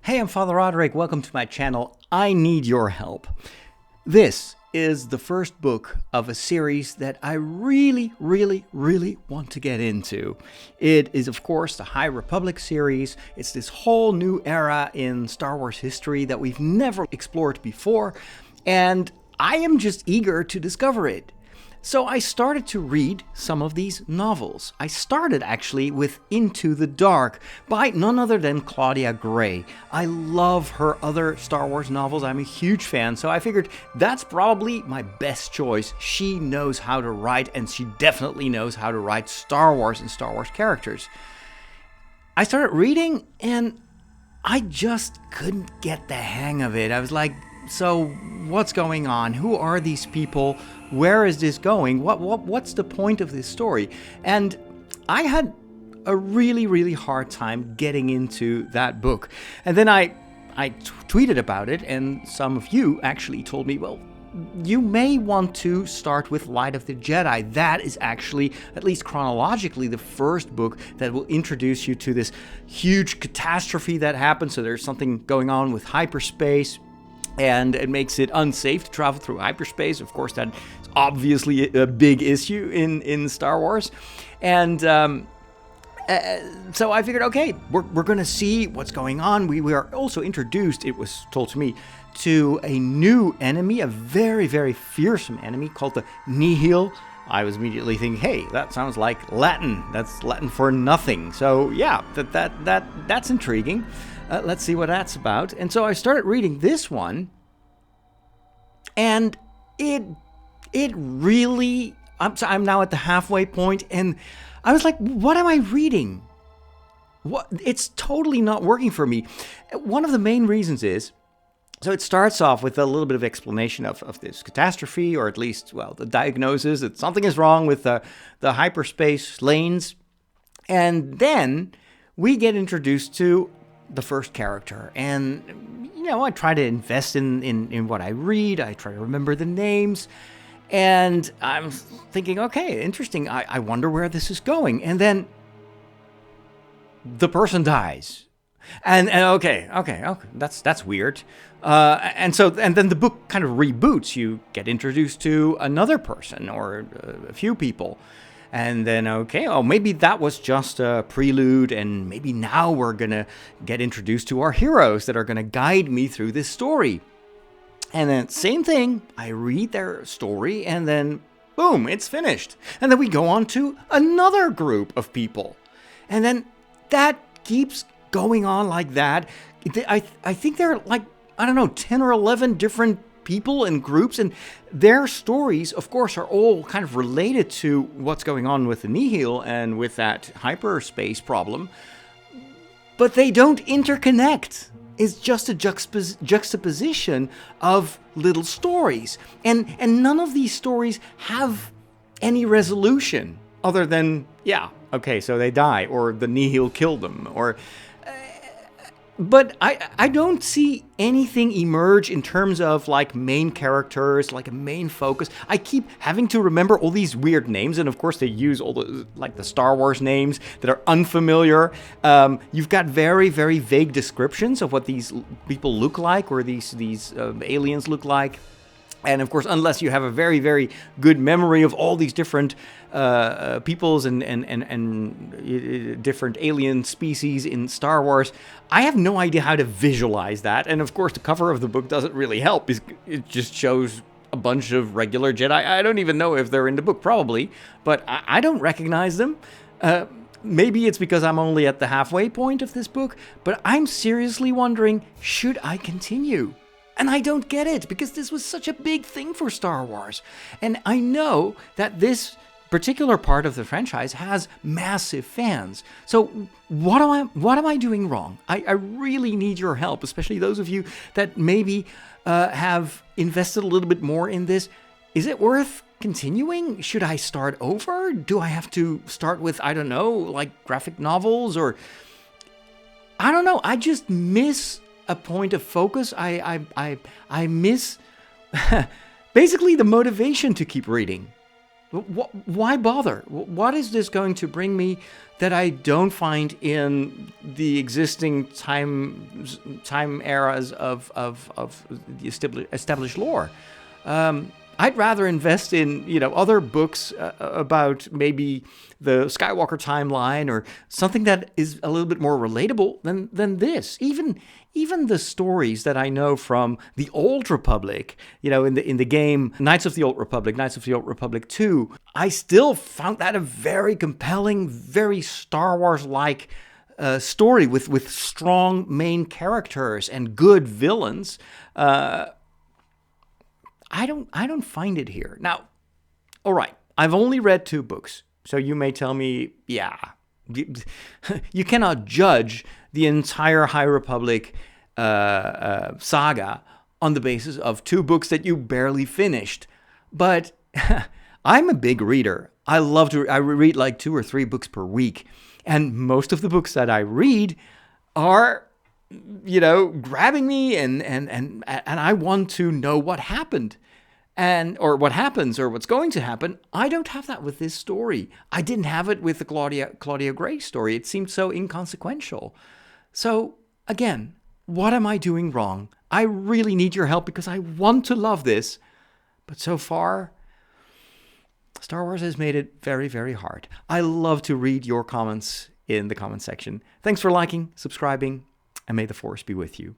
Hey, I'm Father Roderick. Welcome to my channel. I need your help. This is the first book of a series that I really want to get into. It is, of course, the High Republic series. It's this whole new era in Star Wars history that we've never explored before, and I am just eager to discover it. So I started to read some of these novels. I started actually with Into the Dark by none other than Claudia Gray. I love her other Star Wars novels. I'm a huge fan, so I figured that's probably my best choice. She knows how to write, and she definitely knows how to write Star Wars and Star Wars characters. I started reading, and I just couldn't get the hang of it. I was like, so what's going on? Who are these people? Where is this going? What's the point of this story? And I had a really hard time getting into that book. And then I tweeted about it, and some of you actually told me, well, you may want to start with Light of the Jedi. That is actually, at least chronologically, the first book that will introduce you to this huge catastrophe that happened. So there's something going on with hyperspace, and it makes it unsafe to travel through hyperspace. Of course, that is obviously a big issue in Star Wars. And so I figured, okay, we're going to see what's going on. We are also introduced, it was told to me, to a new enemy, a very fearsome enemy called the Nihil. I was immediately thinking, hey, that sounds like Latin. That's Latin for nothing. So yeah, that's intriguing. Let's see what that's about. And so I started reading this one, and it really, I'm now at the halfway point, and I was like, what am I reading? It's totally not working for me. One of the main reasons is, so it starts off with a little bit of explanation of this catastrophe, or at least, well, the diagnosis that something is wrong with the hyperspace lanes. And then we get introduced to the first character. And, you know, I try to invest in what I read. I try to remember the names. And I'm thinking, okay, interesting. I wonder where this is going. And then the person dies. And okay, that's weird. And then the book kind of reboots. You get introduced to another person or a few people. And then, okay, maybe that was just a prelude, and maybe now we're going to get introduced to our heroes that are going to guide me through this story. And then, same thing, I read their story, and then, boom, it's finished. And then we go on to another group of people. And then that keeps going on like that. I think there are like, 10 or 11 different people and groups, and their stories, of course, are all kind of related to what's going on with the Nihil and with that hyperspace problem, but they don't interconnect. It's just a juxtaposition of little stories, and none of these stories have any resolution other than, yeah, okay, so they die, or the Nihil killed them, or but I don't see anything emerge in terms of like main characters, like a main focus. I keep having to remember all these weird names, and of course they use all the like the Star Wars names that are unfamiliar. You've got very vague descriptions of what these people look like, or these aliens look like. And of course, unless you have a very good memory of all these different peoples and different alien species in Star Wars, I have no idea how to visualize that. And of course, the cover of the book doesn't really help. It just shows a bunch of regular Jedi. I don't even know if they're in the book, probably, but I don't recognize them. Maybe it's because I'm only at the halfway point of this book, but I'm seriously wondering, should I continue? And I don't get it, because this was such a big thing for Star Wars. And I know that this particular part of the franchise has massive fans. So what am I doing wrong? I really need your help, especially those of you that maybe have invested a little bit more in this. Is it worth continuing? Should I start over? Do I have to start with, I don't know, like graphic novels, or I don't know. I just miss a point of focus. I miss basically the motivation to keep reading. Why bother? What is this going to bring me that I don't find in the existing time eras of the established lore? I'd rather invest in, other books about maybe the Skywalker timeline or something that is a little bit more relatable than this. Even the stories that I know from the Old Republic, in the game Knights of the Old Republic 2, I still found that a very compelling, very Star Wars-like story with strong main characters and good villains. I don't find it here. Now, all right, I've only read 2 books, so you may tell me, yeah, you cannot judge the entire High Republic saga on the basis of 2 books that you barely finished. But I'm a big reader. I read like 2 or 3 books per week, and most of the books that I read are grabbing me and I want to know what happened or what happens or what's going to happen. I don't have that with this story. I didn't have it with the Claudia Gray story. It seemed so inconsequential. So again, what am I doing wrong? I really need your help because I want to love this. But so far, Star Wars has made it very, very hard. I love to read your comments in the comment section. Thanks for liking, subscribing, and may the Force be with you.